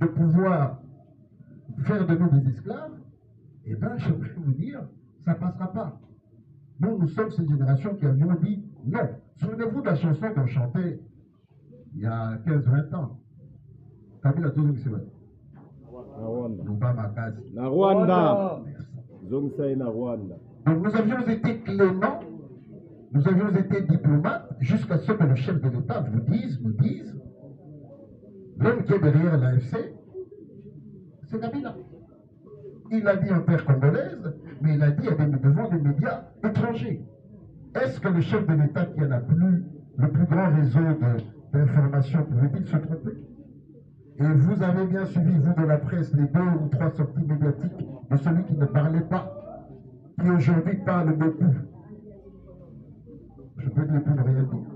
de pouvoir faire de nous des esclaves, eh bien, je vais vous dire, ça ne passera pas. Nous sommes cette génération qui avions dit non. Souvenez-vous de la chanson qu'on chantait il y a 15-20 ans. Kabila Touzou Kisewa. Na Rwanda. Na Rwanda. Donc nous avions été cléments, nous avions été diplomates, jusqu'à ce que le chef de l'État nous dise, l'homme qui est derrière l'AFC, c'est Kabila. Il a dit en terre congolaise, mais il a dit devant des médias étrangers. Est-ce que le chef de l'État qui a le plus grand réseau d'information pouvait-il se tromper? Et vous avez bien suivi, vous de la presse, les 2 ou 3 sorties médiatiques de celui qui ne parlait pas, qui aujourd'hui parle beaucoup. Je peux dire pour ne rien dire.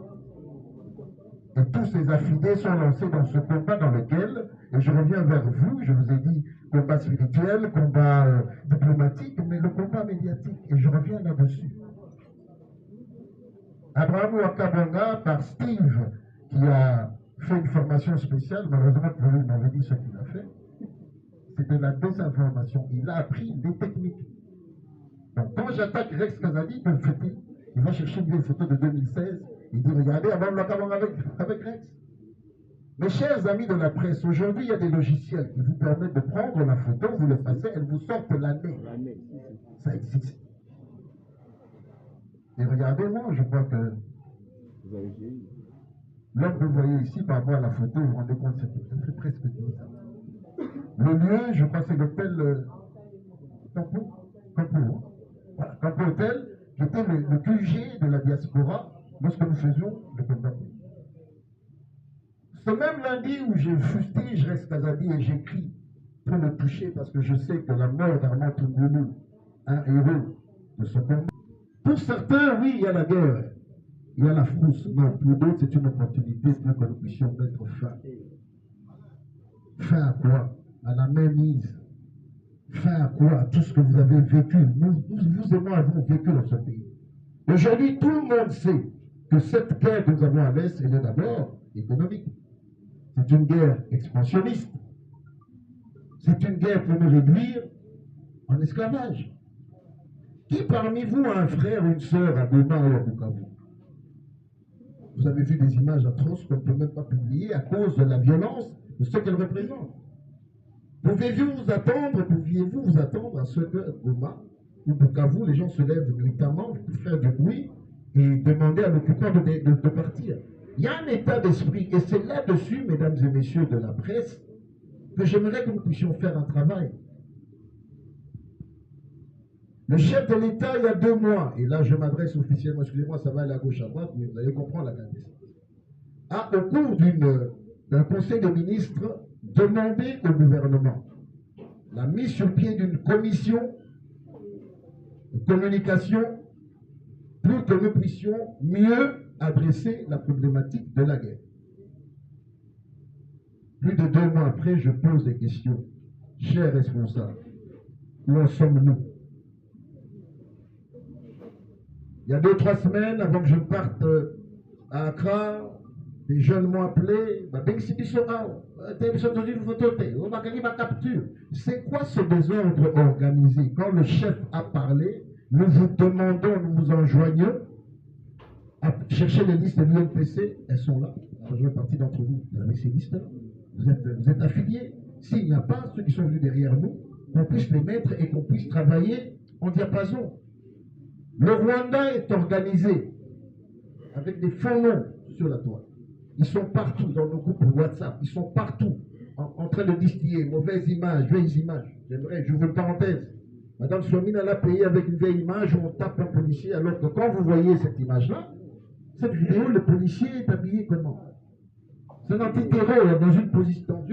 Et tous ces affidés sont lancés dans ce combat dans lequel, et je reviens vers vous, je vous ai dit combat spirituel, combat diplomatique, mais le combat médiatique, et je reviens là-dessus. Abraham Ouakabonga, par Steve, qui a fait une formation spéciale, malheureusement pour lui, il m'avait dit ce qu'il a fait, c'est de la désinformation. Il a appris des techniques. Donc quand j'attaque Rex Kazadi, il va chercher une vieille photo de 2016, il dit regardez, Abraham Ouakabonga avec Rex. Mes chers amis de la presse, aujourd'hui il y a des logiciels qui vous permettent de prendre la photo, vous l'effacez, elle vous sort l'année. Ça existe. Et regardez-moi, je crois que l'homme que vous voyez ici, par rapport à la photo, vous vous rendez compte, ça fait presque 10 ans. Le lieu, je crois que c'est l'hôtel Campo. Voilà, Campo Hôtel, qui était le QG de la diaspora lorsque nous faisions le combat. Ce même lundi où je fustige Rex Kazadi et j'écris pour le toucher parce que je sais que la mort d'Armand Toungulu, un héros de ce combat. Pour certains, oui, il y a la guerre, il y a la frousse. Non, pour d'autres, c'est une opportunité pour que nous puissions mettre fin. Fin à quoi? À la mainmise. Fin à quoi? À tout ce que vous avez vécu. Vous et moi avons vécu dans ce pays. Aujourd'hui, tout le monde sait que cette guerre que nous avons à l'Est, elle est d'abord économique. C'est une guerre expansionniste. C'est une guerre pour nous réduire en esclavage. Qui parmi vous a un frère ou une sœur à Goma ou à Bukavu? Vous avez vu des images atroces qu'on ne peut même pas publier à cause de la violence de ce qu'elles représentent. Pouviez-vous vous attendre à ce que Goma ou Bukavu, les gens se lèvent nuitamment pour faire du bruit et demander à l'occupant de partir? Il y a un état d'esprit, et c'est là-dessus, mesdames et messieurs de la presse, que j'aimerais que nous puissions faire un travail. Le chef de l'État, il y a 2 mois, et là je m'adresse officiellement, excusez-moi, ça va aller à gauche à droite, mais vous allez comprendre la grandeur, a, au cours d'un conseil des ministres, demandé au gouvernement la mise sur pied d'une commission de communication pour que nous puissions mieux adresser la problématique de la guerre. Plus de 2 mois après, je pose des questions. Chers responsables, où en sommes-nous? Il y a 2-3 semaines, avant que je parte à Accra, des jeunes m'ont appelé. C'est quoi ce désordre organisé? Quand le chef a parlé, nous vous demandons, nous vous enjoignons à chercher les listes de l'UNPC. Elles sont là. Je fais partie d'entre vous. Vous avez ces listes-là. Vous êtes affiliés. S'il n'y a pas ceux qui sont venus derrière nous, qu'on puisse les mettre et qu'on puisse travailler en diapason. Le Rwanda est organisé avec des faux noms sur la toile. Ils sont partout dans nos groupes WhatsApp. Ils sont partout en train de distiller mauvaises images, vieilles images. J'ouvre une parenthèse. Madame Swamine a payé avec une vieille image où on tape un policier, alors que quand vous voyez cette image-là, cette vidéo, le policier est habillé comment? C'est un antiterror dans une position,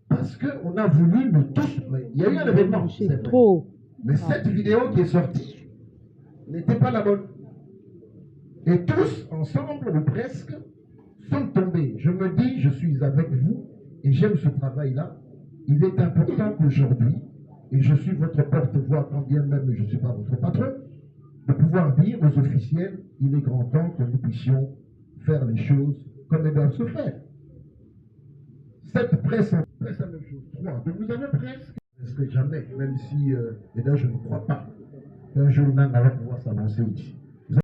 parce qu'on a voulu nous tous. Il y a eu un événement. C'est trop. Mais cette vidéo qui est sortie n'était pas la bonne. Et tous, ensemble, ou presque, sont tombés. Je me dis, je suis avec vous, et j'aime ce travail-là. Il est important qu'aujourd'hui, et je suis votre porte-voix, quand bien même je ne suis pas votre patron, de pouvoir dire aux officiels, il est grand temps que nous puissions faire les choses comme elles doivent se faire. Cette presse, presse la même chose. 3. Donc nous avons presque, jamais, même si, et là je ne crois pas, qu'un jour, on va pouvoir s'avancer aussi.